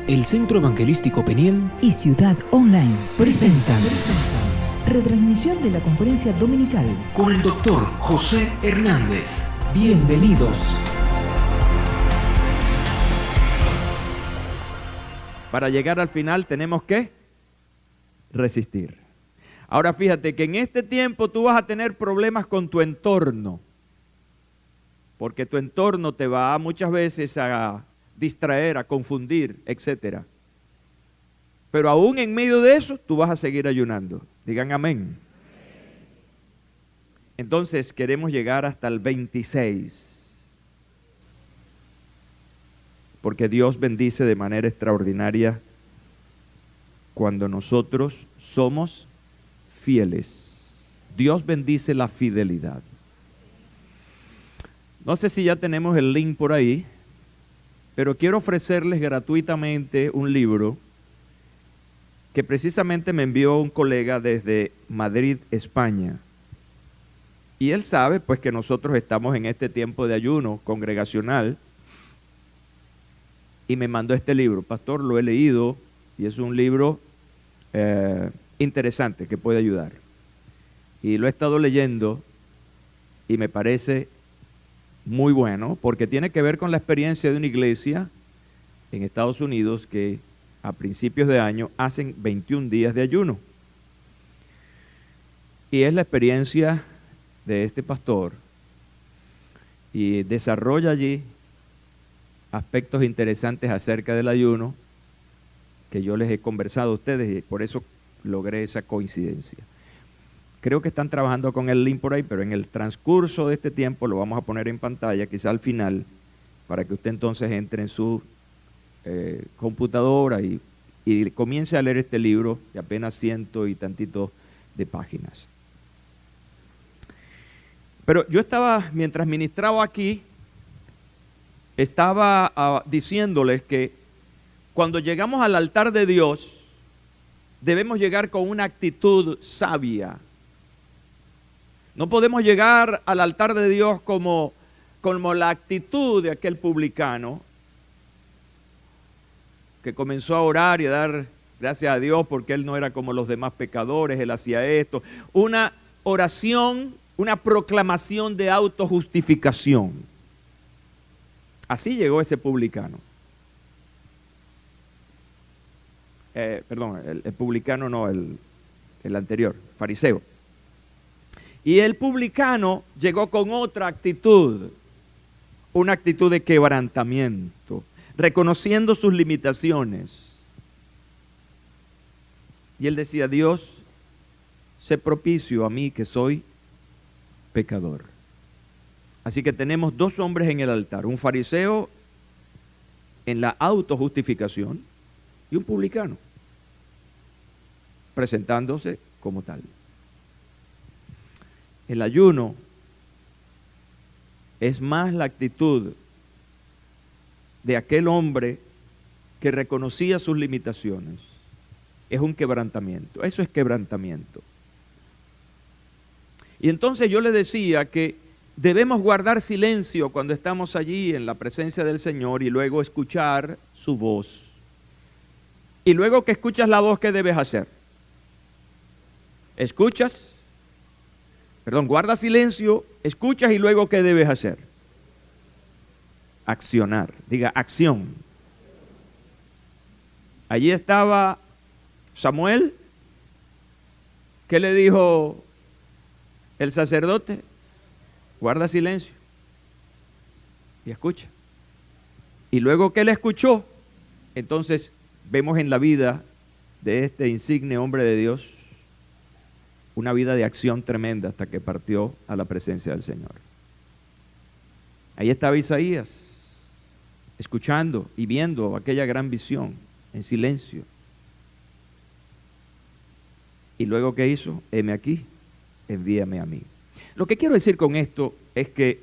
El Centro Evangelístico Peniel y Ciudad Online presentan retransmisión de la conferencia dominical con el doctor José Hernández. Bienvenidos. Para llegar al final tenemos que resistir. Ahora fíjate que en este tiempo tú vas a tener problemas con tu entorno, porque tu entorno te va muchas veces a distraer, a confundir, etc. Pero aún en medio de eso, tú vas a seguir ayunando. Digan amén. Entonces queremos llegar hasta el 26, porque Dios bendice de manera extraordinaria cuando nosotros somos fieles. Dios bendice la fidelidad. No sé si ya tenemos el link por ahí, pero quiero ofrecerles gratuitamente un libro que precisamente me envió un colega desde Madrid, España. Y él sabe pues que nosotros estamos en este tiempo de ayuno congregacional y me mandó este libro. Pastor, lo he leído y es un libro interesante que puede ayudar. Y lo he estado leyendo y me parece muy bueno porque tiene que ver con la experiencia de una iglesia en Estados Unidos que a principios de año hacen 21 días de ayuno. Y es la experiencia de este pastor y desarrolla allí aspectos interesantes acerca del ayuno que yo les he conversado a ustedes y por eso logré esa coincidencia. Creo que están trabajando con el link por ahí, pero en el transcurso de este tiempo lo vamos a poner en pantalla, quizá al final, para que usted entonces entre en su computadora y comience a leer este libro de apenas 100 y tantitos de páginas. Pero yo estaba, mientras ministraba aquí, estaba diciéndoles que cuando llegamos al altar de Dios, debemos llegar con una actitud sabia. No podemos llegar al altar de Dios como la actitud de aquel publicano que comenzó a orar y a dar gracias a Dios porque él no era como los demás pecadores, él hacía esto. Una oración, una proclamación de autojustificación. Así llegó ese publicano. El publicano no, el anterior, fariseo. Y el publicano llegó con otra actitud, una actitud de quebrantamiento, reconociendo sus limitaciones. Y él decía, Dios, sé propicio a mí que soy pecador. Así que tenemos dos hombres en el altar, un fariseo en la autojustificación y un publicano, presentándose como tal. El ayuno es más la actitud de aquel hombre que reconocía sus limitaciones. Es un quebrantamiento, eso es quebrantamiento. Y entonces yo le decía que debemos guardar silencio cuando estamos allí en la presencia del Señor y luego escuchar su voz. Y luego que escuchas la voz, ¿qué debes hacer? Guarda silencio, escuchas y luego ¿qué debes hacer? Accionar, diga acción. Allí estaba Samuel. ¿Qué le dijo el sacerdote? Guarda silencio y escucha. Y luego que él escuchó, entonces vemos en la vida de este insigne hombre de Dios una vida de acción tremenda hasta que partió a la presencia del Señor. Ahí estaba Isaías, escuchando y viendo aquella gran visión en silencio. Y luego ¿qué hizo? Heme aquí, envíame a mí. Lo que quiero decir con esto es que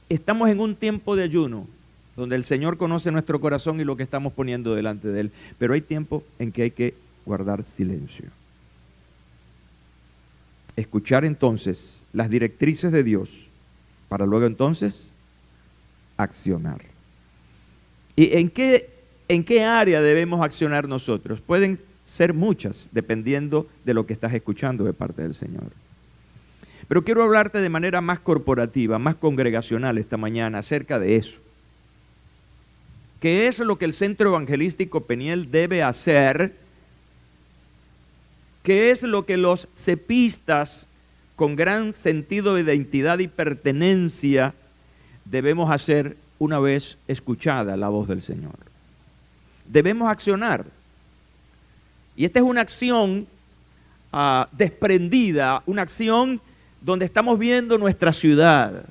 estamos en un tiempo de ayuno donde el Señor conoce nuestro corazón y lo que estamos poniendo delante de Él, pero hay tiempo en que hay que guardar silencio. Escuchar entonces las directrices de Dios para luego entonces accionar. ¿Y en qué ¿en qué área debemos accionar nosotros? Pueden ser muchas, dependiendo de lo que estás escuchando de parte del Señor. Pero quiero hablarte de manera más corporativa, más congregacional esta mañana acerca de eso. ¿Qué es lo que el Centro Evangelístico Peniel debe hacer? ¿Qué es lo que los cepistas con gran sentido de identidad y pertenencia debemos hacer una vez escuchada la voz del Señor? Debemos accionar. Y esta es una acción desprendida, una acción donde estamos viendo nuestra ciudad,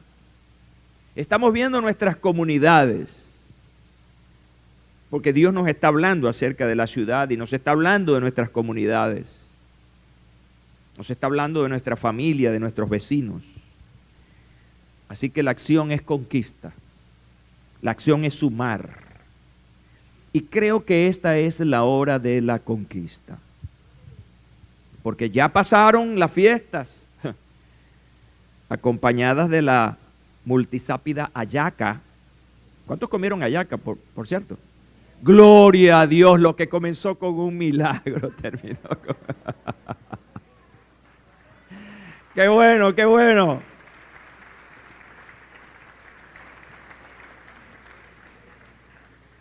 estamos viendo nuestras comunidades, porque Dios nos está hablando acerca de la ciudad y nos está hablando de nuestras comunidades, nos está hablando de nuestra familia, de nuestros vecinos. Así que la acción es conquista, la acción es sumar. Y creo que esta es la hora de la conquista. Porque ya pasaron las fiestas, acompañadas de la multisápida hallaca. ¿Cuántos comieron hallaca, por cierto? Gloria a Dios, lo que comenzó con un milagro terminó con... ¡Qué bueno, qué bueno!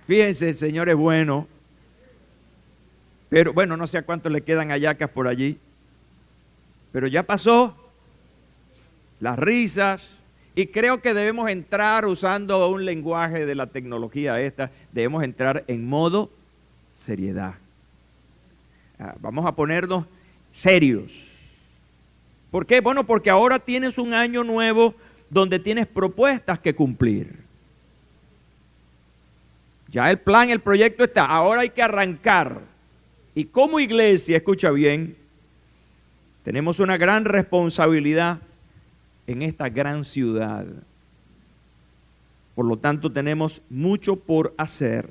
Fíjense, el Señor es bueno. Pero bueno, no sé a cuánto le quedan hallacas por allí. Pero ya pasó. Las risas. Y creo que debemos entrar usando un lenguaje de la tecnología esta. Debemos entrar en modo seriedad. Vamos a ponernos serios. ¿Por qué? Bueno, porque ahora tienes un año nuevo donde tienes propuestas que cumplir. Ya el plan, el proyecto está, ahora hay que arrancar. Y como iglesia, escucha bien, tenemos una gran responsabilidad en esta gran ciudad. Por lo tanto, tenemos mucho por hacer.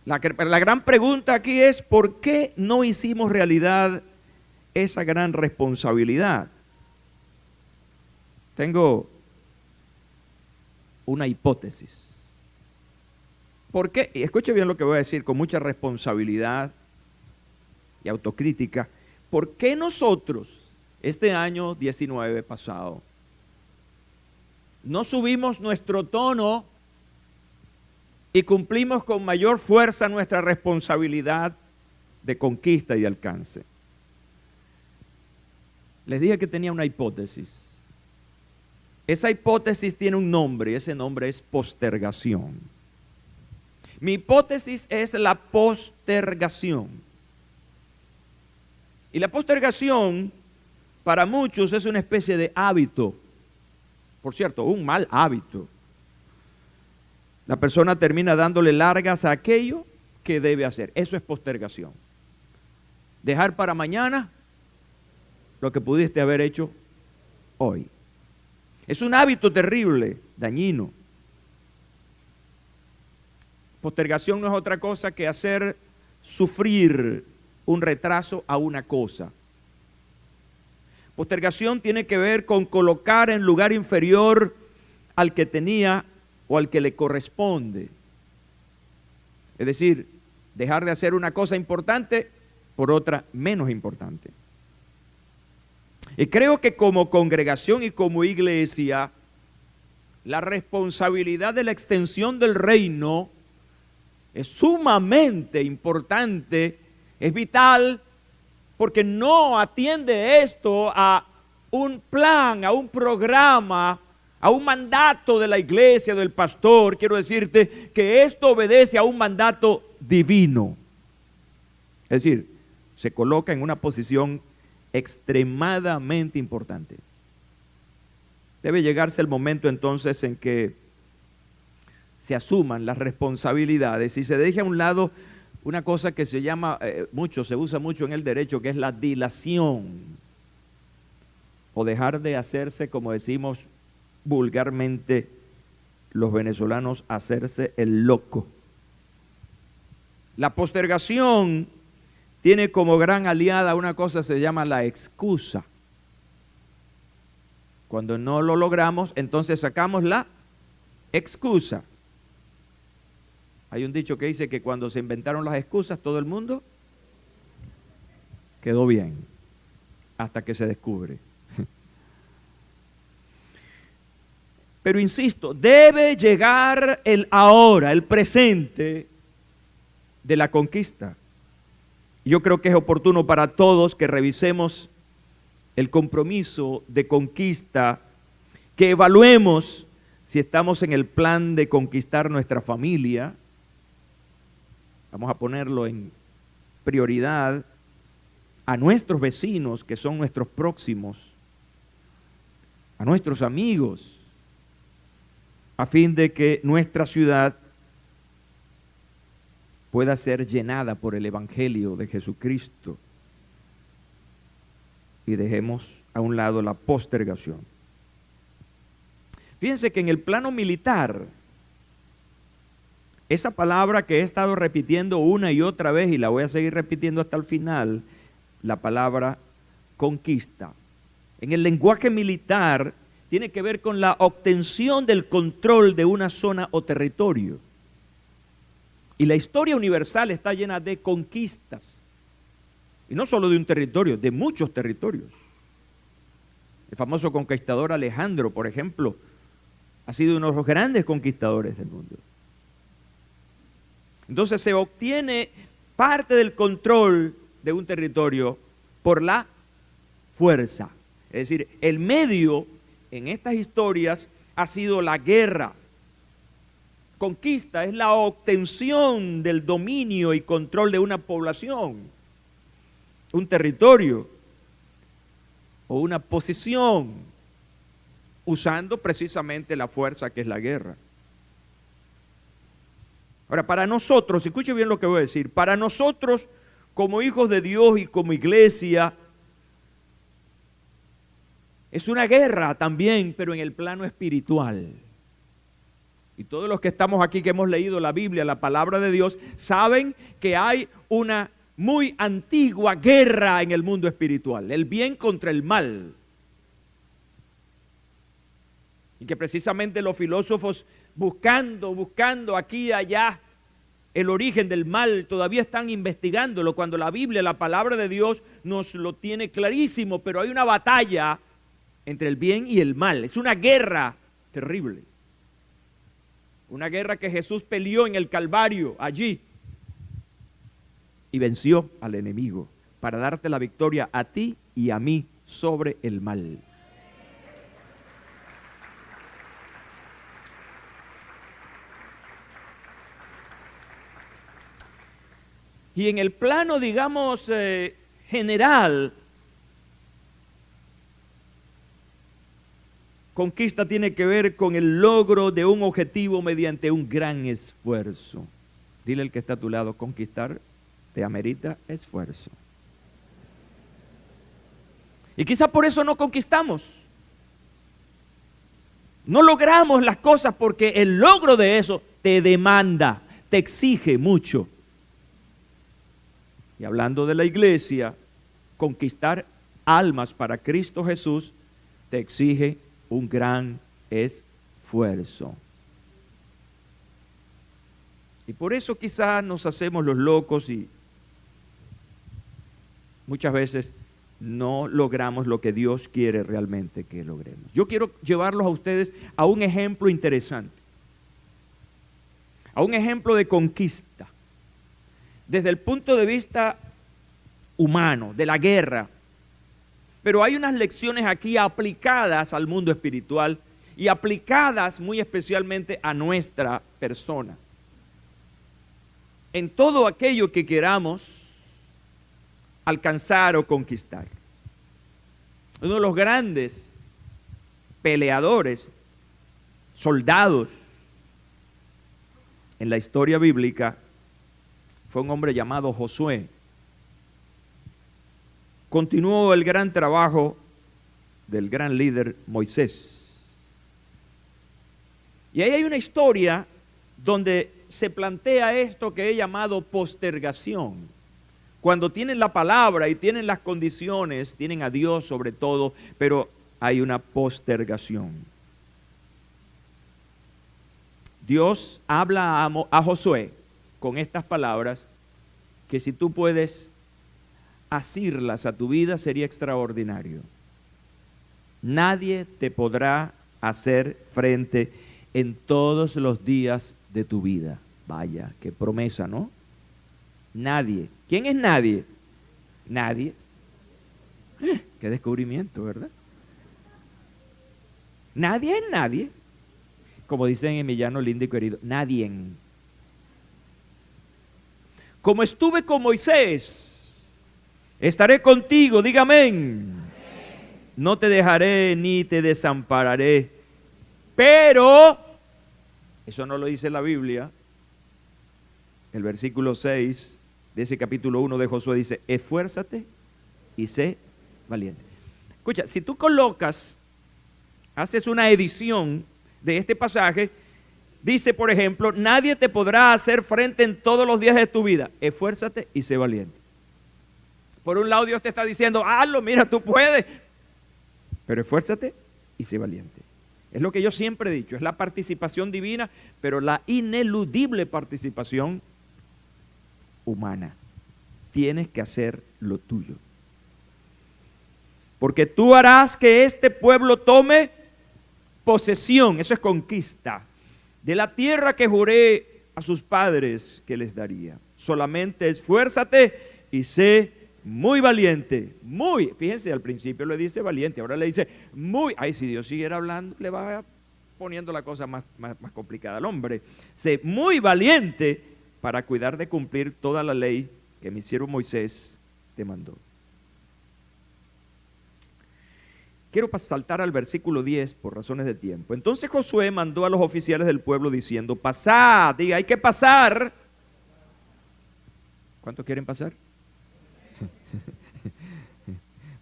La gran pregunta aquí es, ¿por qué no hicimos realidad esa gran responsabilidad? Tengo una hipótesis. ¿Por qué? Y escuche bien lo que voy a decir con mucha responsabilidad y autocrítica. ¿Por qué nosotros, este año 19 pasado, no subimos nuestro tono y cumplimos con mayor fuerza nuestra responsabilidad de conquista y de alcance? Les dije que tenía una hipótesis. Esa hipótesis tiene un nombre y ese nombre es postergación. Mi hipótesis es la postergación. Y la postergación para muchos es una especie de hábito. Por cierto, un mal hábito. La persona termina dándole largas a aquello que debe hacer. Eso es postergación. Dejar para mañana lo que pudiste haber hecho hoy. Es un hábito terrible, dañino. Postergación no es otra cosa que hacer sufrir un retraso a una cosa. Postergación tiene que ver con colocar en lugar inferior al que tenía o al que le corresponde. Es decir, dejar de hacer una cosa importante por otra menos importante. Y creo que como congregación y como iglesia, la responsabilidad de la extensión del reino es sumamente importante, es vital, porque no atiende esto a un plan, a un programa, a un mandato de la iglesia, del pastor. Quiero decirte que esto obedece a un mandato divino. Es decir, se coloca en una posición extremadamente importante. Debe llegarse el momento entonces en que se asuman las responsabilidades y se deje a un lado una cosa que se llama, se usa mucho en el derecho, que es la dilación, o dejar de hacerse, como decimos vulgarmente los venezolanos, hacerse el loco. La postergación tiene como gran aliada una cosa que se llama la excusa. Cuando no lo logramos, entonces sacamos la excusa. Hay un dicho que dice que cuando se inventaron las excusas, todo el mundo quedó bien, hasta que se descubre. Pero insisto, debe llegar el ahora, el presente de la conquista. Yo creo que es oportuno para todos que revisemos el compromiso de conquista, que evaluemos si estamos en el plan de conquistar nuestra familia. Vamos a ponerlo en prioridad a nuestros vecinos, que son nuestros próximos, a nuestros amigos, a fin de que nuestra ciudad pueda ser llenada por el Evangelio de Jesucristo y dejemos a un lado la postergación. Fíjense que en el plano militar, esa palabra que he estado repitiendo una y otra vez y la voy a seguir repitiendo hasta el final, la palabra conquista. En el lenguaje militar tiene que ver con la obtención del control de una zona o territorio. Y la historia universal está llena de conquistas. Y no solo de un territorio, de muchos territorios. El famoso conquistador Alejandro, por ejemplo, ha sido uno de los grandes conquistadores del mundo. Entonces se obtiene parte del control de un territorio por la fuerza. Es decir, el medio en estas historias ha sido la guerra. Conquista es la obtención del dominio y control de una población, un territorio o una posición, usando precisamente la fuerza que es la guerra. Ahora, para nosotros, escuche bien lo que voy a decir, para nosotros como hijos de Dios y como iglesia, es una guerra también, pero en el plano espiritual. Y todos los que estamos aquí, que hemos leído la Biblia, la palabra de Dios, saben que hay una muy antigua guerra en el mundo espiritual, el bien contra el mal. Y que precisamente los filósofos buscando aquí y allá el origen del mal, todavía están investigándolo, cuando la Biblia, la palabra de Dios, nos lo tiene clarísimo, pero hay una batalla entre el bien y el mal. Es una guerra terrible. Una guerra que Jesús peleó en el Calvario, allí, y venció al enemigo para darte la victoria a ti y a mí sobre el mal. Y en el plano, digamos, general, conquista tiene que ver con el logro de un objetivo mediante un gran esfuerzo. Dile al que está a tu lado, conquistar te amerita esfuerzo. Y quizá por eso no conquistamos. No logramos las cosas porque el logro de eso te demanda, te exige mucho. Y hablando de la iglesia, conquistar almas para Cristo Jesús te exige un gran esfuerzo. Y por eso quizás nos hacemos los locos y muchas veces no logramos lo que Dios quiere realmente que logremos. Yo quiero llevarlos a ustedes a un ejemplo interesante, a un ejemplo de conquista, desde el punto de vista humano, de la guerra. Pero hay unas lecciones aquí aplicadas al mundo espiritual y aplicadas muy especialmente a nuestra persona. En todo aquello que queramos alcanzar o conquistar. Uno de los grandes peleadores, soldados en la historia bíblica fue un hombre llamado Josué. Continuó el gran trabajo del gran líder Moisés. Y ahí hay una historia donde se plantea esto que he llamado postergación. Cuando tienen la palabra y tienen las condiciones, tienen a Dios sobre todo, pero hay una postergación. Dios habla a Josué con estas palabras que si tú puedes asirlas a tu vida sería extraordinario. Nadie te podrá hacer frente en todos los días de tu vida. Vaya, qué promesa, ¿no? Nadie. ¿Quién es nadie? Nadie. Qué descubrimiento, ¿verdad? Nadie es nadie. Como dicen en mi llano lindo y querido, nadie. Como estuve con Moisés, estaré contigo, diga amén. No te dejaré ni te desampararé. Pero, eso no lo dice la Biblia, el versículo 6 de ese capítulo 1 de Josué dice, esfuérzate y sé valiente. Escucha, si tú haces una edición de este pasaje, dice, por ejemplo, nadie te podrá hacer frente en todos los días de tu vida. Esfuérzate y sé valiente. Por un lado Dios te está diciendo, hazlo, mira, tú puedes. Pero esfuérzate y sé valiente. Es lo que yo siempre he dicho, es la participación divina, pero la ineludible participación humana. Tienes que hacer lo tuyo. Porque tú harás que este pueblo tome posesión, eso es conquista, de la tierra que juré a sus padres que les daría. Solamente esfuérzate y sé muy valiente, muy, fíjense, al principio le dice valiente, ahora le dice muy, ay, si Dios siguiera hablando, le va poniendo la cosa más complicada al hombre. Sé muy valiente para cuidar de cumplir toda la ley que mi siervo Moisés te mandó. Quiero saltar al versículo 10 por razones de tiempo. Entonces Josué mandó a los oficiales del pueblo diciendo, pasad, diga, hay que pasar. ¿Cuántos quieren pasar?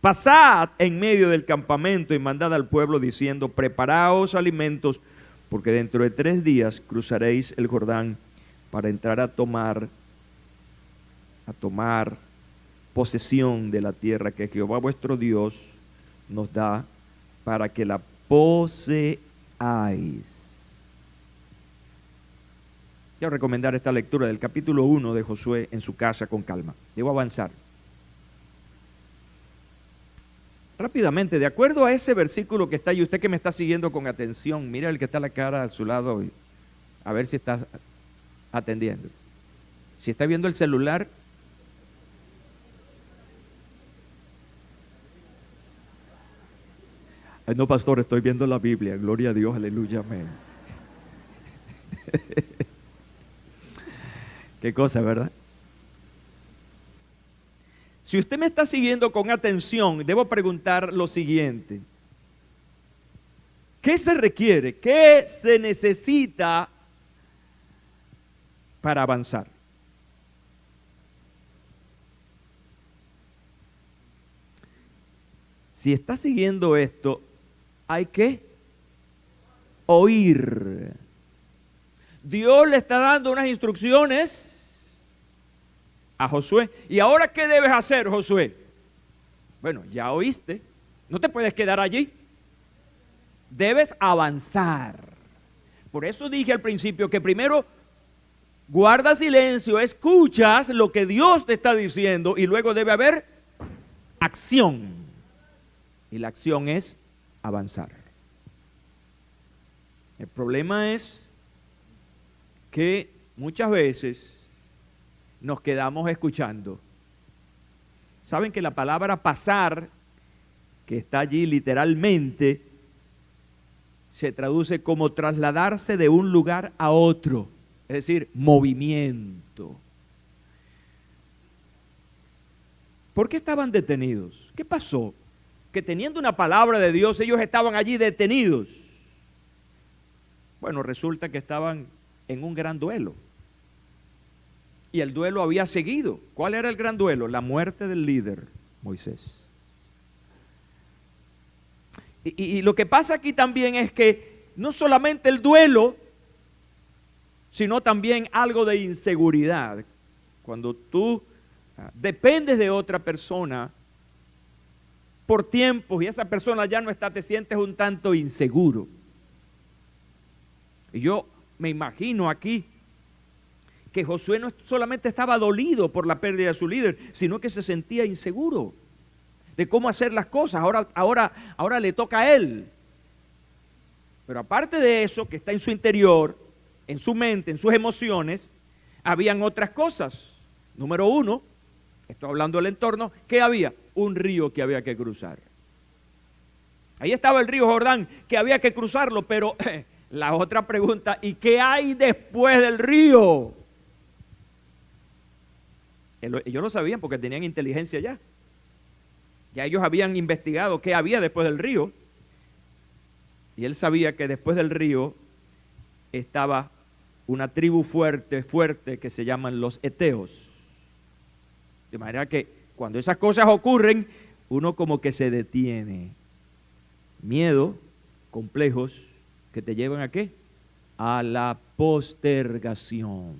Pasad en medio del campamento y mandad al pueblo diciendo, preparaos alimentos, porque dentro de 3 días cruzaréis el Jordán para entrar a tomar posesión de la tierra que Jehová vuestro Dios nos da para que la poseáis. Quiero recomendar esta lectura del capítulo 1 de Josué en su casa con calma. Debo avanzar. Rápidamente, de acuerdo a ese versículo que está ahí, usted que me está siguiendo con atención, mira el que está la cara a su lado, a ver si está atendiendo. Si está viendo el celular, ay, no, pastor, estoy viendo la Biblia, gloria a Dios, aleluya, amén. Qué cosa, ¿verdad? Si usted me está siguiendo con atención, debo preguntar lo siguiente. ¿Qué se requiere? ¿Qué se necesita para avanzar? Si está siguiendo esto, hay que oír. Dios le está dando unas instrucciones a Josué. ¿Y ahora qué debes hacer, Josué? Bueno, ya oíste. No te puedes quedar allí. Debes avanzar. Por eso dije al principio que primero guarda silencio, escuchas lo que Dios te está diciendo y luego debe haber acción. Y la acción es avanzar. El problema es que muchas veces nos quedamos escuchando. ¿Saben que la palabra pasar, que está allí literalmente, se traduce como trasladarse de un lugar a otro? Es decir, movimiento. ¿Por qué estaban detenidos? ¿Qué pasó? Que teniendo una palabra de Dios, ellos estaban allí detenidos. Bueno, resulta que estaban en un gran duelo. Y el duelo había seguido. ¿Cuál era el gran duelo? La muerte del líder, Moisés. Y lo que pasa aquí también es que no solamente el duelo, sino también algo de inseguridad. Cuando tú dependes de otra persona por tiempos y esa persona ya no está, te sientes un tanto inseguro. Y yo me imagino aquí que Josué no solamente estaba dolido por la pérdida de su líder, sino que se sentía inseguro de cómo hacer las cosas. Ahora le toca a él. Pero aparte de eso, que está en su interior, en su mente, en sus emociones, habían otras cosas. Número uno, estoy hablando del entorno, ¿qué había? Un río que había que cruzar. Ahí estaba el río Jordán, que había que cruzarlo, pero la otra pregunta, ¿y qué hay después del río? Ellos lo sabían porque tenían inteligencia ya. Ya ellos habían investigado qué había después del río. Y él sabía que después del río estaba una tribu fuerte que se llaman los Eteos. De manera que cuando esas cosas ocurren, uno como que se detiene. Miedo, complejos, que te llevan ¿a qué? A la postergación.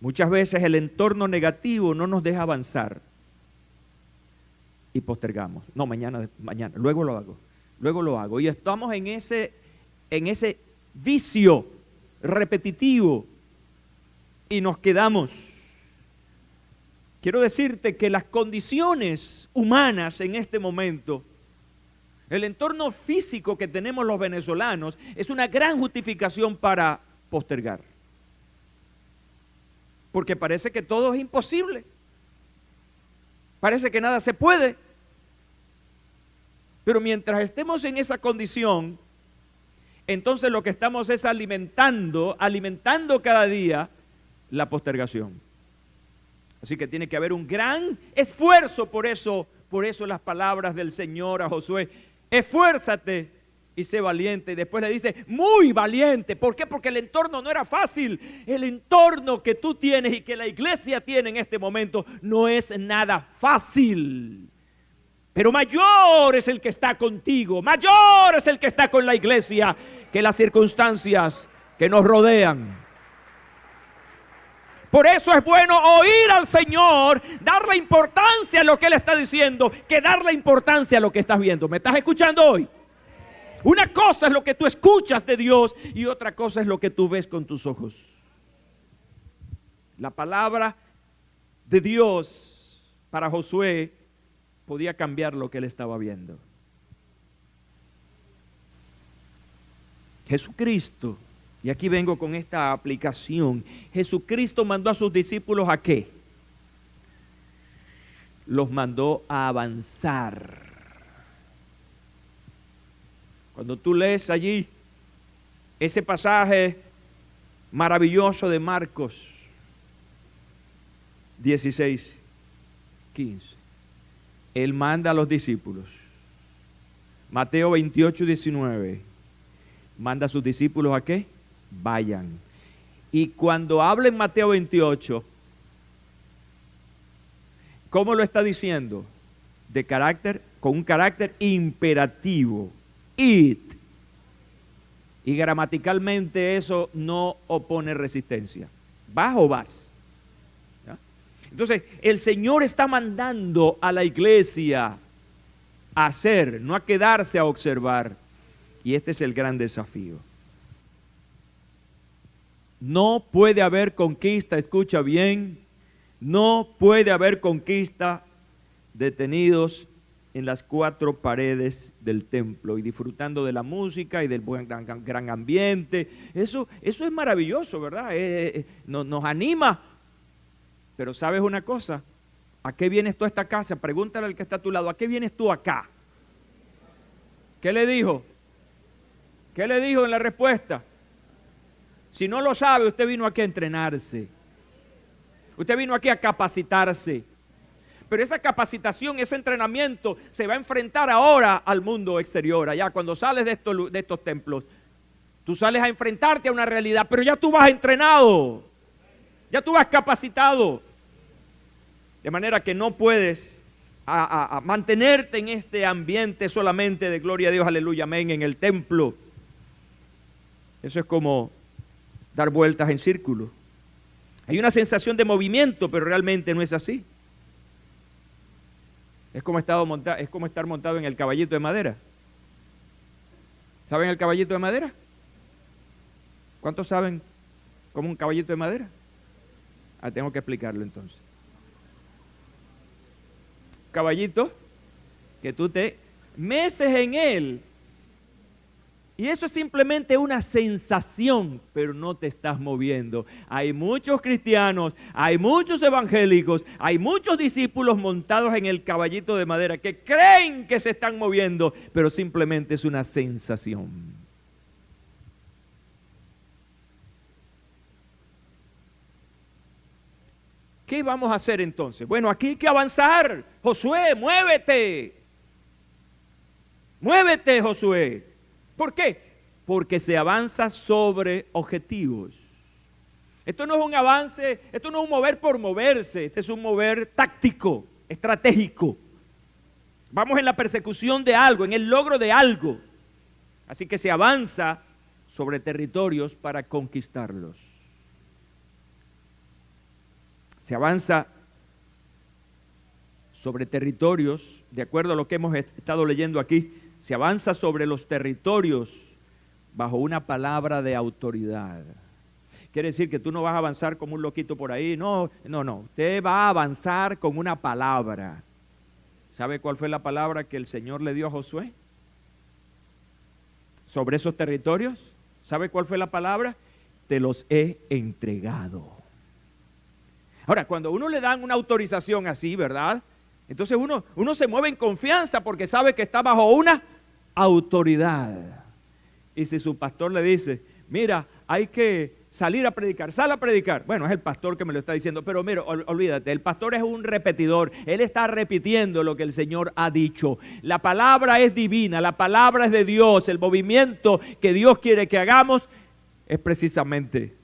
Muchas veces el entorno negativo no nos deja avanzar y postergamos. No, mañana, luego lo hago. Y estamos en ese vicio repetitivo y nos quedamos. Quiero decirte que las condiciones humanas en este momento, el entorno físico que tenemos los venezolanos, es una gran justificación para postergar. Porque parece que todo es imposible. Parece que nada se puede. Pero mientras estemos en esa condición, entonces lo que estamos es alimentando cada día la postergación. Así que tiene que haber un gran esfuerzo, por eso las palabras del Señor a Josué: esfuérzate y sé valiente. Y después le dice, muy valiente. ¿Por qué? Porque el entorno no era fácil. El entorno que tú tienes y que la iglesia tiene en este momento no es nada fácil. Pero mayor es el que está contigo, mayor es el que está con la iglesia que las circunstancias que nos rodean. Por eso es bueno oír al Señor, darle importancia a lo que Él está diciendo, que darle importancia a lo que estás viendo. ¿Me estás escuchando hoy? Una cosa es lo que tú escuchas de Dios y otra cosa es lo que tú ves con tus ojos. La palabra de Dios para Josué podía cambiar lo que él estaba viendo. Jesucristo, y aquí vengo con esta aplicación, Jesucristo mandó a sus discípulos ¿a qué? Los mandó a avanzar. Cuando tú lees allí ese pasaje maravilloso de Marcos 16, 15, Él manda a los discípulos. Mateo 28, 19, manda a sus discípulos ¿a qué? Vayan. Y cuando habla en Mateo 28, ¿cómo lo está diciendo? Con un carácter imperativo. Id. Y gramaticalmente eso no opone resistencia. ¿Vas o vas? ¿Ya? Entonces, el Señor está mandando a la iglesia a hacer, no a quedarse a observar. Y este es el gran desafío. No puede haber conquista, escucha bien, no puede haber conquista detenidos en las cuatro paredes del templo y disfrutando de la música y del buen gran ambiente. Eso es maravilloso, ¿verdad? Nos anima. Pero ¿sabes una cosa? ¿A qué vienes tú a esta casa? Pregúntale al que está a tu lado, ¿a qué vienes tú acá? ¿Qué le dijo? ¿Qué le dijo en la respuesta? Si no lo sabe, usted vino aquí a entrenarse. Usted vino aquí a capacitarse. Pero esa capacitación, ese entrenamiento se va a enfrentar ahora al mundo exterior. Allá cuando sales de estos templos, tú sales a enfrentarte a una realidad, pero ya tú vas entrenado. Ya tú vas capacitado. De manera que no puedes a mantenerte en este ambiente solamente de gloria a Dios, aleluya, amén, en el templo. Eso es como dar vueltas en círculo. Hay una sensación de movimiento, pero realmente no es así. Es como estar montado en el caballito de madera. ¿Saben el caballito de madera? ¿Cuántos saben ¿Como un caballito de madera? Tengo que explicarlo entonces. Caballito que tú te meces en él. Y eso es simplemente una sensación, pero no te estás moviendo. Hay muchos cristianos, hay muchos evangélicos, hay muchos discípulos montados en el caballito de madera que creen que se están moviendo, pero simplemente es una sensación. ¿Qué vamos a hacer entonces? Bueno, aquí hay que avanzar. Josué, muévete. Muévete, Josué. ¿Por qué? Porque se avanza sobre objetivos. Esto no es un avance, esto no es un mover por moverse, este es un mover táctico, estratégico. Vamos en la persecución de algo, en el logro de algo. Así que se avanza sobre territorios para conquistarlos. Se avanza sobre territorios, de acuerdo a lo que hemos estado leyendo aquí, se avanza sobre los territorios bajo una palabra de autoridad. Quiere decir que tú no vas a avanzar como un loquito por ahí, no. Usted va a avanzar con una palabra. ¿Sabe cuál fue la palabra que el Señor le dio a Josué? Sobre esos territorios, ¿sabe cuál fue la palabra? Te los he entregado. Ahora, cuando a uno le dan una autorización así, ¿verdad? Entonces uno se mueve en confianza porque sabe que está bajo una autoridad. Y si su pastor le dice, mira, hay que salir a predicar, sal a predicar. Bueno, es el pastor que me lo está diciendo, pero mira, olvídate, el pastor es un repetidor, él está repitiendo lo que el Señor ha dicho. La palabra es divina, la palabra es de Dios, el movimiento que Dios quiere que hagamos es precisamente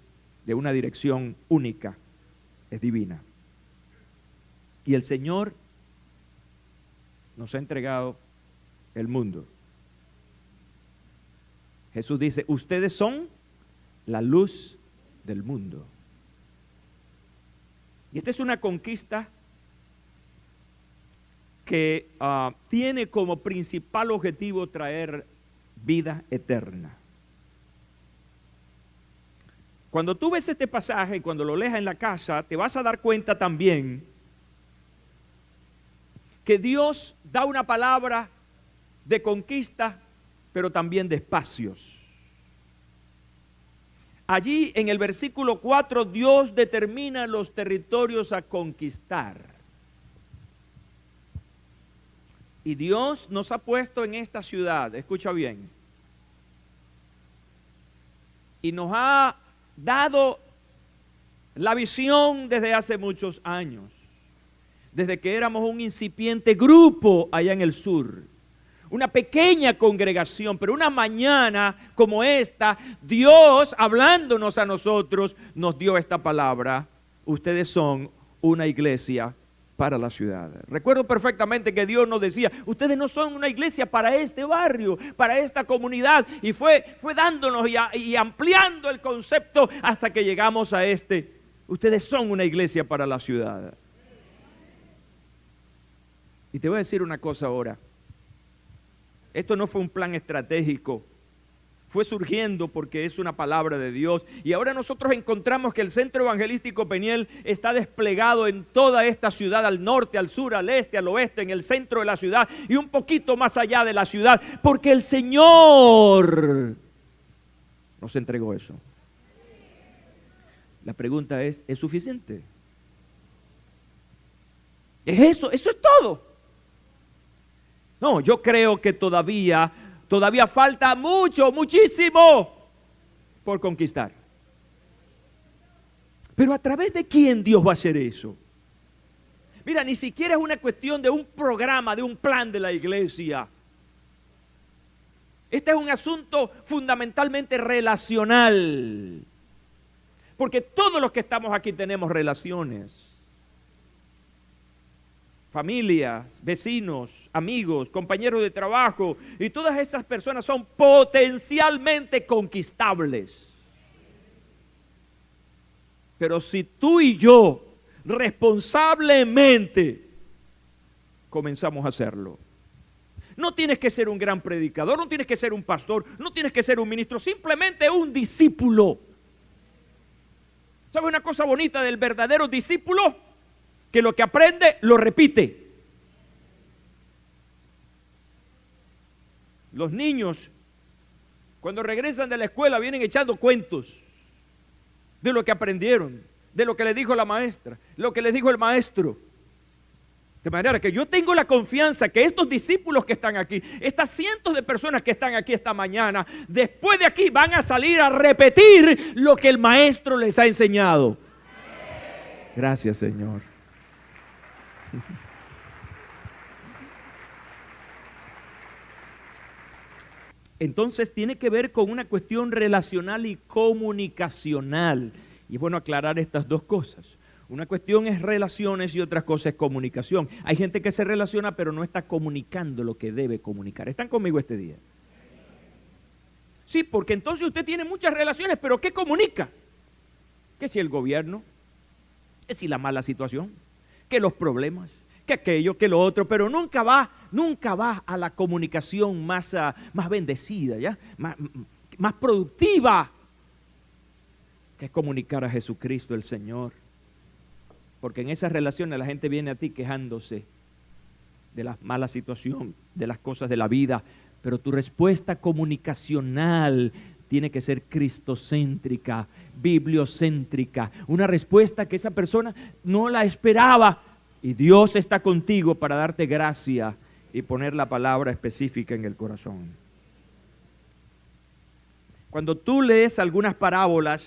de una dirección única, es divina. Y el Señor nos ha entregado el mundo. Jesús dice, ustedes son la luz del mundo. Y esta es una conquista que tiene como principal objetivo traer vida eterna. Cuando tú ves este pasaje y cuando lo leas en la casa, te vas a dar cuenta también que Dios da una palabra de conquista, pero también de espacios. Allí en el versículo 4, Dios determina los territorios a conquistar. Y Dios nos ha puesto en esta ciudad, escucha bien, y nos ha dado la visión desde hace muchos años, desde que éramos un incipiente grupo allá en el sur, una pequeña congregación, pero una mañana como esta, Dios hablándonos a nosotros, nos dio esta palabra: ustedes son una iglesia para la ciudad. Recuerdo perfectamente que Dios nos decía, ustedes no son una iglesia para este barrio, para esta comunidad, y fue dándonos y ampliando el concepto hasta que llegamos a ustedes son una iglesia para la ciudad. Y te voy a decir una cosa ahora, esto no fue un plan estratégico, fue surgiendo porque es una palabra de Dios. Y ahora nosotros encontramos que el Centro Evangelístico Peniel está desplegado en toda esta ciudad, al norte, al sur, al este, al oeste, en el centro de la ciudad y un poquito más allá de la ciudad, porque el Señor nos entregó eso. La pregunta ¿es suficiente? ¿Es eso? ¿Eso es todo? No, yo creo que todavía falta muchísimo por conquistar. Pero ¿a través de quién Dios va a hacer eso? Mira, ni siquiera es una cuestión de un programa, de un plan de la iglesia. Este es un asunto fundamentalmente relacional. Porque todos los que estamos aquí tenemos relaciones. Familias, vecinos, amigos, compañeros de trabajo, y todas esas personas son potencialmente conquistables. Pero si tú y yo responsablemente comenzamos a hacerlo, no tienes que ser un gran predicador, no tienes que ser un pastor, no tienes que ser un ministro, simplemente un discípulo. ¿Sabe una cosa bonita del verdadero discípulo? Que lo que aprende, lo repite. Los niños, cuando regresan de la escuela, vienen echando cuentos de lo que aprendieron, de lo que les dijo la maestra, lo que les dijo el maestro. De manera que yo tengo la confianza que estos discípulos que están aquí, estas cientos de personas que están aquí esta mañana, después de aquí van a salir a repetir lo que el maestro les ha enseñado. Gracias, Señor. Entonces tiene que ver con una cuestión relacional y comunicacional. Y es bueno aclarar estas dos cosas. Una cuestión es relaciones y otra cosa es comunicación. Hay gente que se relaciona pero no está comunicando lo que debe comunicar. ¿Están conmigo este día? Sí, porque entonces usted tiene muchas relaciones, pero ¿qué comunica? Que si el gobierno, que si la mala situación, que los problemas, que aquello, que lo otro, pero nunca va a la comunicación más bendecida, ¿ya? Más productiva, que es comunicar a Jesucristo el Señor. Porque en esas relaciones la gente viene a ti quejándose de la mala situación, de las cosas de la vida, pero tu respuesta comunicacional tiene que ser cristocéntrica, bibliocéntrica, una respuesta que esa persona no la esperaba y Dios está contigo para darte gracia y poner la palabra específica en el corazón. Cuando tú lees algunas parábolas,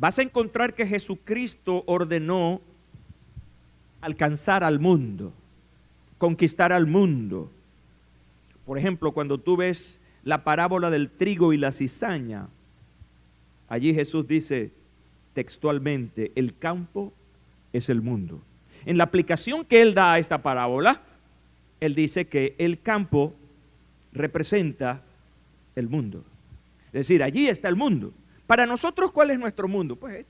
vas a encontrar que Jesucristo ordenó alcanzar al mundo, conquistar al mundo. Por ejemplo, cuando tú ves la parábola del trigo y la cizaña, allí Jesús dice textualmente, el campo es el mundo. En la aplicación que él da a esta parábola, él dice que el campo representa el mundo. Es decir, allí está el mundo. Para nosotros, ¿cuál es nuestro mundo? Pues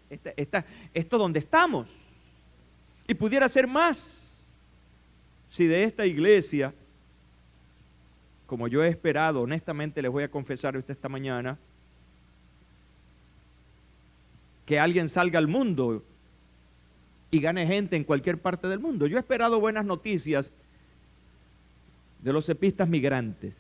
esto donde estamos. Y pudiera ser más. Si de esta iglesia, como yo he esperado, honestamente les voy a confesar a usted esta mañana, que alguien salga al mundo y gane gente en cualquier parte del mundo. Yo he esperado buenas noticias de los cepistas migrantes.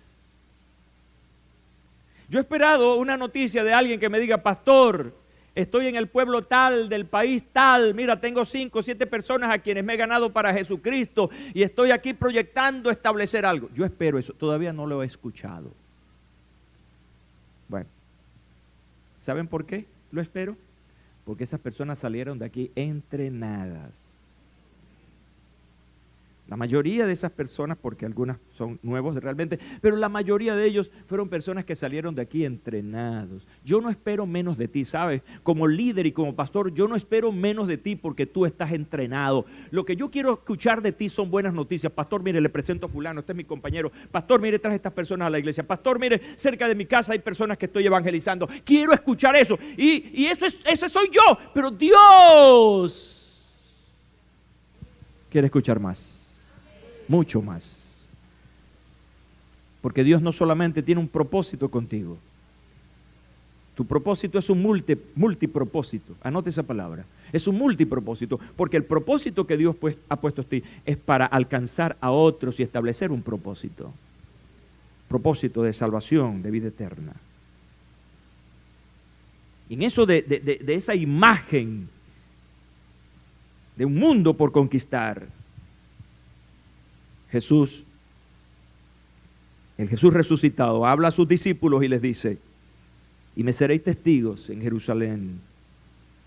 Yo he esperado una noticia de alguien que me diga, pastor, estoy en el pueblo tal, del país tal, mira, tengo 5 o 7 personas a quienes me he ganado para Jesucristo y estoy aquí proyectando establecer algo. Yo espero eso, todavía no lo he escuchado. Bueno, ¿saben por qué lo espero? Porque esas personas salieron de aquí entrenadas. La mayoría de esas personas, porque algunas son nuevos realmente, pero la mayoría de ellos fueron personas que salieron de aquí entrenados. Yo no espero menos de ti, ¿sabes? Como líder y como pastor, yo no espero menos de ti porque tú estás entrenado. Lo que yo quiero escuchar de ti son buenas noticias. Pastor, mire, le presento a fulano, este es mi compañero. Pastor, mire, traje estas personas a la iglesia. Pastor, mire, cerca de mi casa hay personas que estoy evangelizando. Quiero escuchar eso. Y ese soy yo, pero Dios quiere escuchar más. Mucho más. Porque Dios no solamente tiene un propósito contigo. Tu propósito es un multipropósito. Anote esa palabra. Es un multipropósito. Porque el propósito que Dios ha puesto en ti es para alcanzar a otros y establecer un propósito. Propósito de salvación, de vida eterna. Y en eso de esa imagen de un mundo por conquistar, Jesús, el Jesús resucitado, habla a sus discípulos y les dice, y me seréis testigos en Jerusalén,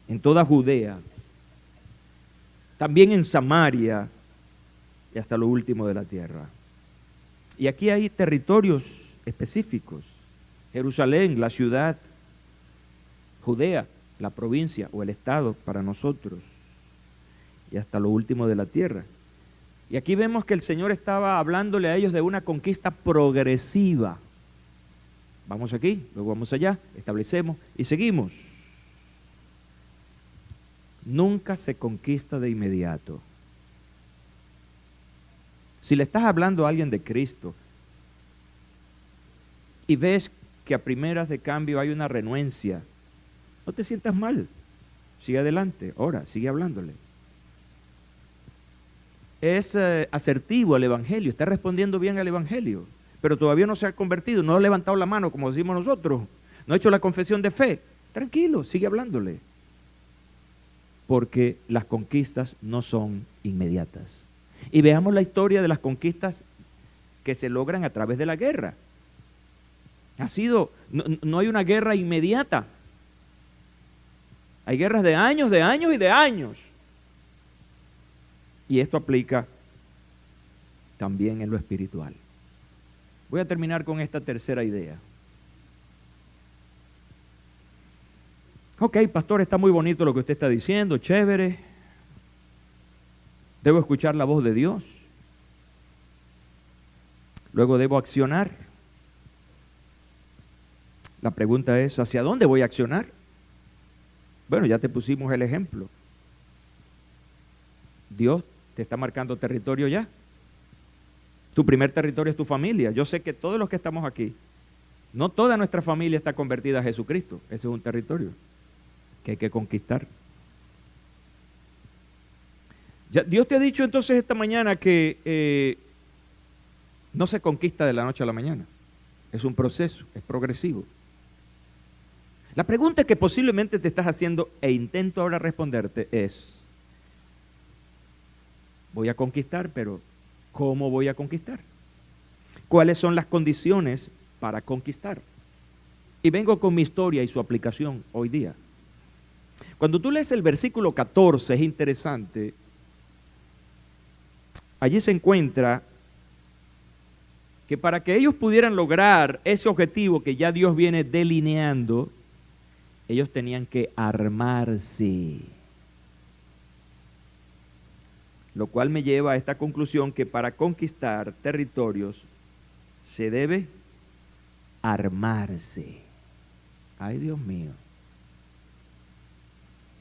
en toda Judea, también en Samaria y hasta lo último de la tierra. Y aquí hay territorios específicos. Jerusalén, la ciudad, Judea, la provincia o el estado para nosotros, y hasta lo último de la tierra. Y aquí vemos que el Señor estaba hablándole a ellos de una conquista progresiva. Vamos aquí, luego vamos allá, establecemos y seguimos. Nunca se conquista de inmediato. Si le estás hablando a alguien de Cristo y ves que a primeras de cambio hay una renuencia, No te sientas mal. Sigue adelante. Ahora, sigue hablándole. Es asertivo al Evangelio, está respondiendo bien al Evangelio, pero todavía no se ha convertido, no ha levantado la mano como decimos nosotros, no ha hecho la confesión de fe. Tranquilo, sigue hablándole. Porque las conquistas no son inmediatas. Y veamos la historia de las conquistas que se logran a través de la guerra. No hay una guerra inmediata. Hay guerras de años y de años. Y esto aplica también en lo espiritual. Voy a terminar con esta tercera idea. Ok, pastor, está muy bonito lo que usted está diciendo, chévere. Debo escuchar la voz de Dios. Luego debo accionar. La pregunta es, ¿hacia dónde voy a accionar? Bueno, ya te pusimos el ejemplo. Dios te está marcando territorio ya. Tu primer territorio es tu familia. Yo sé que todos los que estamos aquí, no toda nuestra familia está convertida a Jesucristo. Ese es un territorio que hay que conquistar. Ya, Dios te ha dicho entonces esta mañana que no se conquista de la noche a la mañana. Es un proceso, es progresivo. La pregunta que posiblemente te estás haciendo e intento ahora responderte es, voy a conquistar, pero ¿cómo voy a conquistar? ¿Cuáles son las condiciones para conquistar? Y vengo con mi historia y su aplicación hoy día. Cuando tú lees el versículo 14, es interesante. Allí se encuentra que para que ellos pudieran lograr ese objetivo que ya Dios viene delineando, ellos tenían que armarse. Lo cual me lleva a esta conclusión que para conquistar territorios se debe armarse. Ay, Dios mío.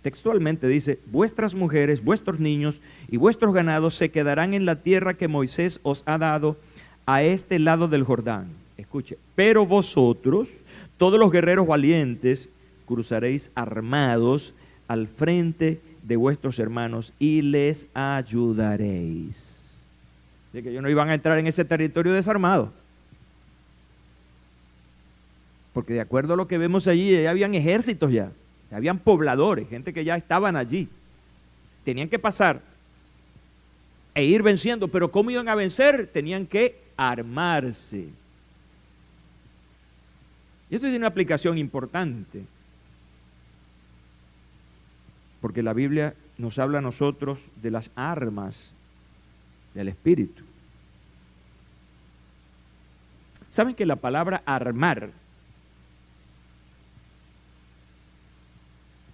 Textualmente dice, vuestras mujeres, vuestros niños y vuestros ganados se quedarán en la tierra que Moisés os ha dado a este lado del Jordán. Escuche, pero vosotros, todos los guerreros valientes, cruzaréis armados al frente de vuestros hermanos y les ayudaréis. Así que ellos no iban a entrar en ese territorio desarmado. Porque de acuerdo a lo que vemos allí, ya habían ejércitos ya habían pobladores, gente que ya estaban allí. Tenían que pasar e ir venciendo, pero ¿cómo iban a vencer? Tenían que armarse. Y esto tiene una aplicación importante, porque la Biblia nos habla a nosotros de las armas del Espíritu. ¿Saben que la palabra armar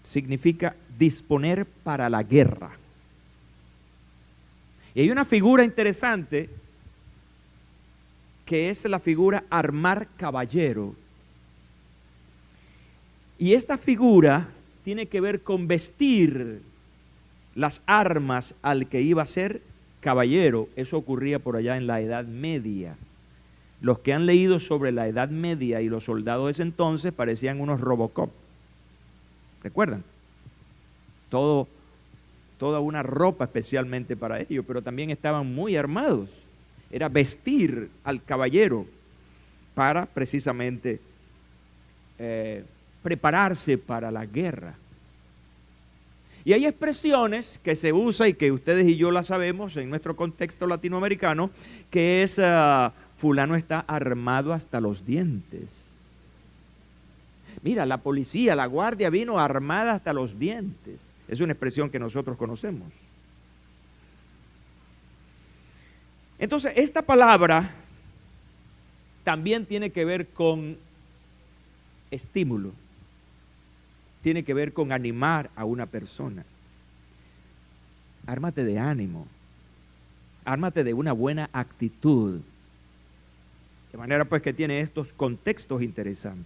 significa disponer para la guerra? Y hay una figura interesante que es la figura armar caballero. Y esta figura tiene que ver con vestir las armas al que iba a ser caballero. Eso ocurría por allá en la Edad Media. Los que han leído sobre la Edad Media y los soldados de ese entonces parecían unos Robocop. ¿Recuerdan? Toda una ropa especialmente para ellos, pero también estaban muy armados. Era vestir al caballero para precisamente prepararse para la guerra. Y hay expresiones que se usan y que ustedes y yo las sabemos en nuestro contexto latinoamericano, que es fulano está armado hasta los dientes. Mira, la policía, la guardia vino armada hasta los dientes. Es una expresión que nosotros conocemos. Entonces, esta palabra también tiene que ver con estímulo. Tiene que ver con animar a una persona. Ármate de ánimo. Ármate de una buena actitud. De manera pues que tiene estos contextos interesantes.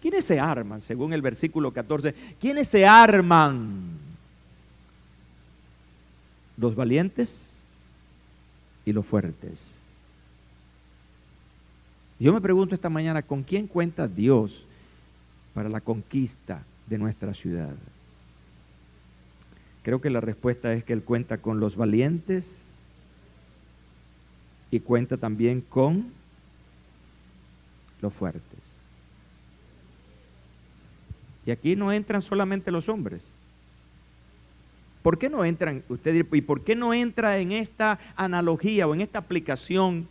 ¿Quiénes se arman? Según el versículo 14, ¿quiénes se arman? Los valientes y los fuertes. Yo me pregunto esta mañana, ¿con quién cuenta Dios para la conquista de nuestra ciudad? Creo que la respuesta es que Él cuenta con los valientes y cuenta también con los fuertes. Y aquí no entran solamente los hombres. ¿Por qué no entran? Usted dice, ¿y por qué no entra en esta analogía o en esta aplicación?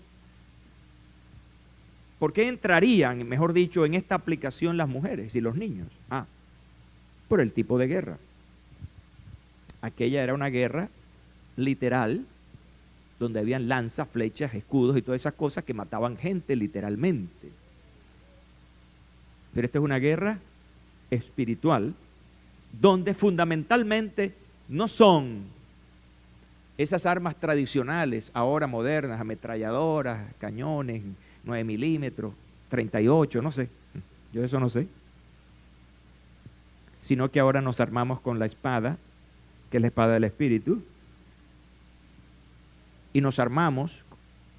¿Por qué entrarían, mejor dicho, en esta aplicación las mujeres y los niños? Por el tipo de guerra. Aquella era una guerra literal, donde habían lanzas, flechas, escudos y todas esas cosas que mataban gente literalmente. Pero esta es una guerra espiritual, donde fundamentalmente no son esas armas tradicionales, ahora modernas, ametralladoras, cañones, 9 milímetros, 38, no sé, yo eso no sé, sino que ahora nos armamos con la espada, que es la espada del Espíritu, y nos armamos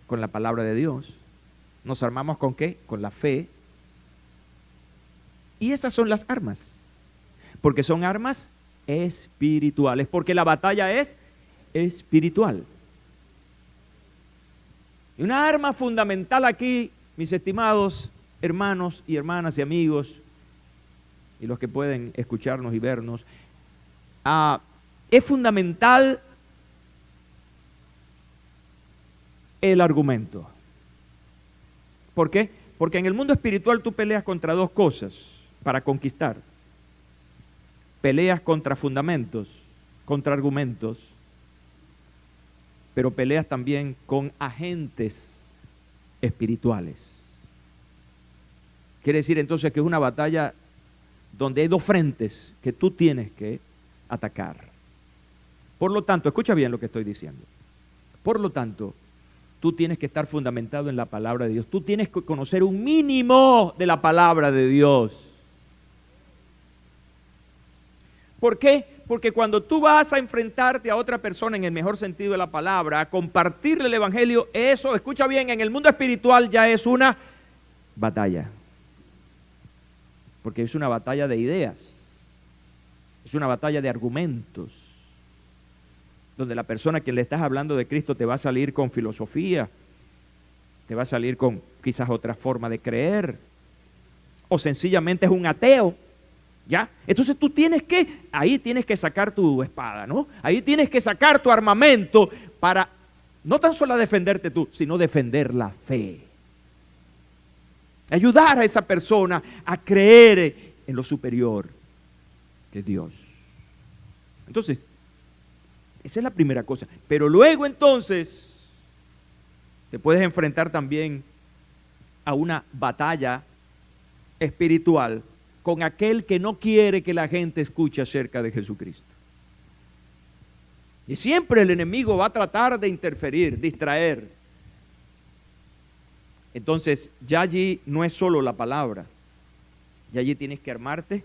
con la palabra de Dios. ¿Nos armamos con qué? Con la fe. Y esas son las armas, porque son armas espirituales, porque la batalla es espiritual. Y una arma fundamental aquí, mis estimados hermanos y hermanas y amigos, y los que pueden escucharnos y vernos, es fundamental el argumento. ¿Por qué? Porque en el mundo espiritual tú peleas contra dos cosas para conquistar. Peleas contra fundamentos, contra argumentos, pero peleas también con agentes espirituales. Quiere decir entonces que es una batalla donde hay dos frentes que tú tienes que atacar. Por lo tanto, escucha bien lo que estoy diciendo. Por lo tanto, tú tienes que estar fundamentado en la palabra de Dios. Tú tienes que conocer un mínimo de la palabra de Dios. ¿Por qué? Porque cuando tú vas a enfrentarte a otra persona en el mejor sentido de la palabra, a compartirle el evangelio, eso, escucha bien, en el mundo espiritual ya es una batalla. Porque es una batalla de ideas, es una batalla de argumentos, donde la persona a quien le estás hablando de Cristo te va a salir con filosofía, te va a salir con quizás otra forma de creer, o sencillamente es un ateo. ¿Ya? Entonces tú ahí tienes que sacar tu espada, ¿no? Ahí tienes que sacar tu armamento para no tan solo defenderte tú, sino defender la fe. Ayudar a esa persona a creer en lo superior que Dios. Entonces, esa es la primera cosa. Pero luego entonces te puedes enfrentar también a una batalla espiritual con aquel que no quiere que la gente escuche acerca de Jesucristo. Y siempre el enemigo va a tratar de interferir, distraer. Entonces, ya allí no es solo la palabra, ya allí tienes que armarte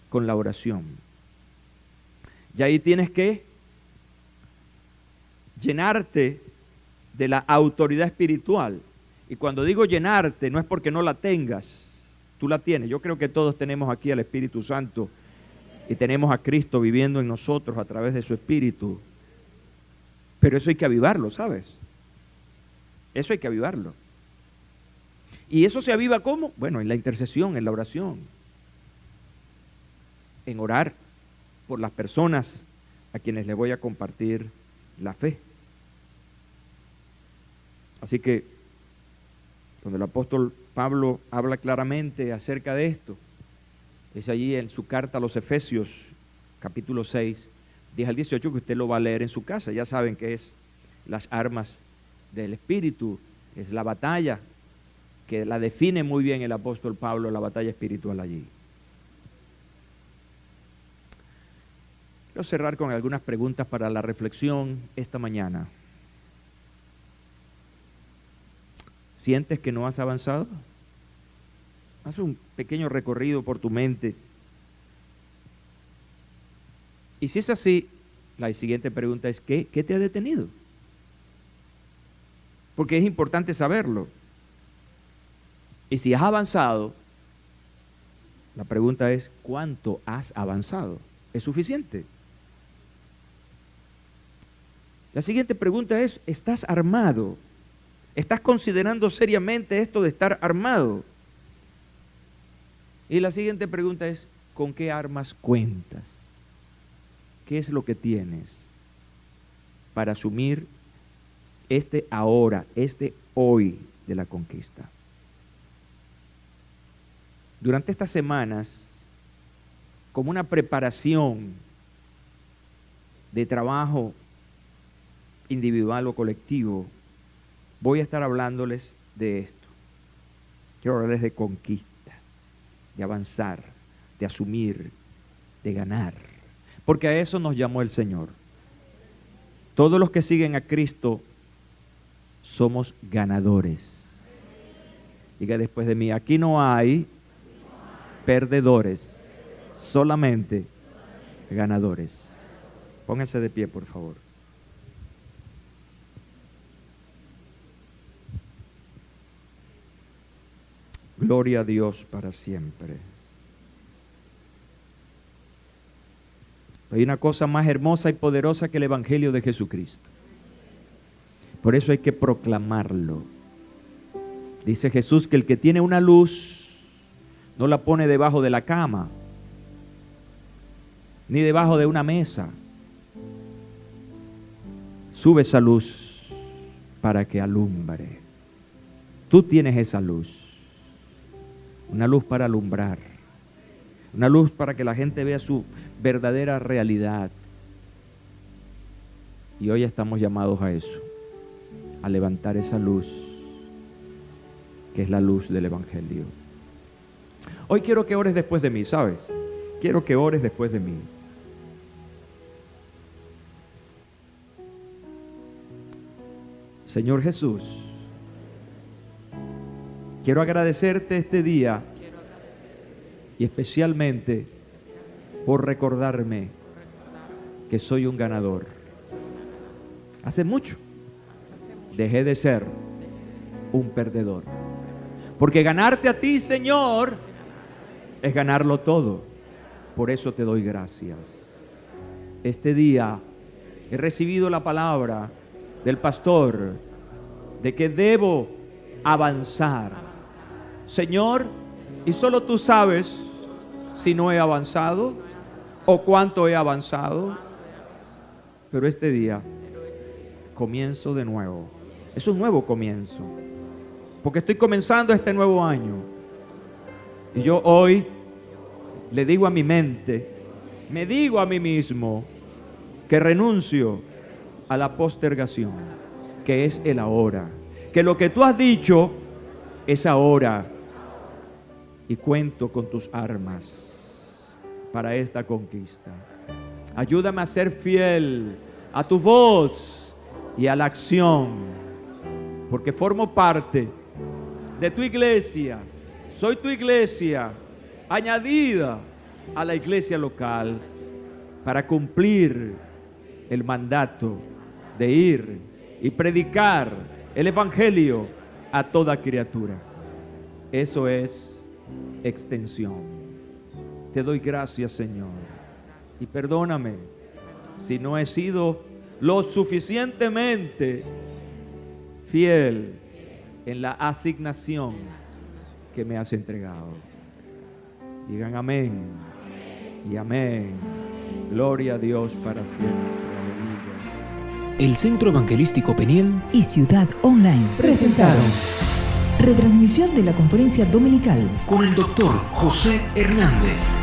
con la oración. Ya allí tienes que llenarte de la autoridad espiritual. Y cuando digo llenarte, no es porque no la tengas. Tú la tienes. Yo creo que todos tenemos aquí al Espíritu Santo y tenemos a Cristo viviendo en nosotros a través de su Espíritu. Pero eso hay que avivarlo, ¿sabes? Eso hay que avivarlo. ¿Y eso se aviva cómo? Bueno, en la intercesión, en la oración. En orar por las personas a quienes les voy a compartir la fe. Así que cuando el apóstol Pablo habla claramente acerca de esto, es allí en su carta a los Efesios, capítulo 6, 10 al 18, que usted lo va a leer en su casa. Ya saben que es las armas del Espíritu, es la batalla, que la define muy bien el apóstol Pablo, la batalla espiritual allí. Quiero cerrar con algunas preguntas para la reflexión esta mañana. ¿Sientes que no has avanzado? Haz un pequeño recorrido por tu mente. Y si es así, la siguiente pregunta es, ¿qué te ha detenido? Porque es importante saberlo. Y si has avanzado, La pregunta es, ¿cuánto has avanzado? ¿Es suficiente? La siguiente pregunta es, ¿estás armado? ¿Estás considerando seriamente esto de estar armado? Y la siguiente pregunta es, ¿con qué armas cuentas? ¿Qué es lo que tienes para asumir este ahora, este hoy de la conquista? Durante estas semanas, como una preparación de trabajo individual o colectivo, voy a estar hablándoles de esto. Quiero hablarles de conquista, de avanzar, de asumir, de ganar. Porque a eso nos llamó el Señor. Todos los que siguen a Cristo somos ganadores. Diga después de mí, aquí no hay perdedores, solamente ganadores. Pónganse de pie, por favor. Gloria a Dios para siempre. Hay una cosa más hermosa y poderosa que el Evangelio de Jesucristo. Por eso hay que proclamarlo. Dice Jesús que el que tiene una luz no la pone debajo de la cama, ni debajo de una mesa. Sube esa luz para que alumbre. Tú tienes esa luz. Una luz para alumbrar. Una luz para que la gente vea su verdadera realidad. Y hoy estamos llamados a eso, a levantar esa luz, que es la luz del Evangelio. Hoy quiero que ores después de mí, ¿sabes? Quiero que ores después de mí. Señor Jesús, quiero agradecerte este día y especialmente por recordarme que soy un ganador. Hace mucho dejé de ser un perdedor. Porque ganarte a ti, Señor, es ganarlo todo. Por eso te doy gracias. Este día he recibido la palabra del pastor de que debo avanzar. Señor, y solo tú sabes si no he avanzado o cuánto he avanzado. Pero este día comienzo de nuevo. Es un nuevo comienzo. Porque estoy comenzando este nuevo año. Y yo hoy le digo a mi mente, me digo a mí mismo que renuncio a la postergación, que es el ahora. Que lo que tú has dicho es ahora. Y cuento con tus armas para esta conquista. Ayúdame a ser fiel a tu voz y a la acción, porque formo parte de tu iglesia. Soy tu iglesia añadida a la iglesia local para cumplir el mandato de ir y predicar el Evangelio a toda criatura. Eso es extensión. Te doy gracias, Señor, y perdóname si no he sido lo suficientemente fiel en la asignación que me has entregado. Digan amén y amén. Gloria a Dios para siempre. Aleluya. El Centro Evangelístico Peniel y Ciudad Online presentaron retransmisión de la conferencia dominical con el Dr. José Hernández.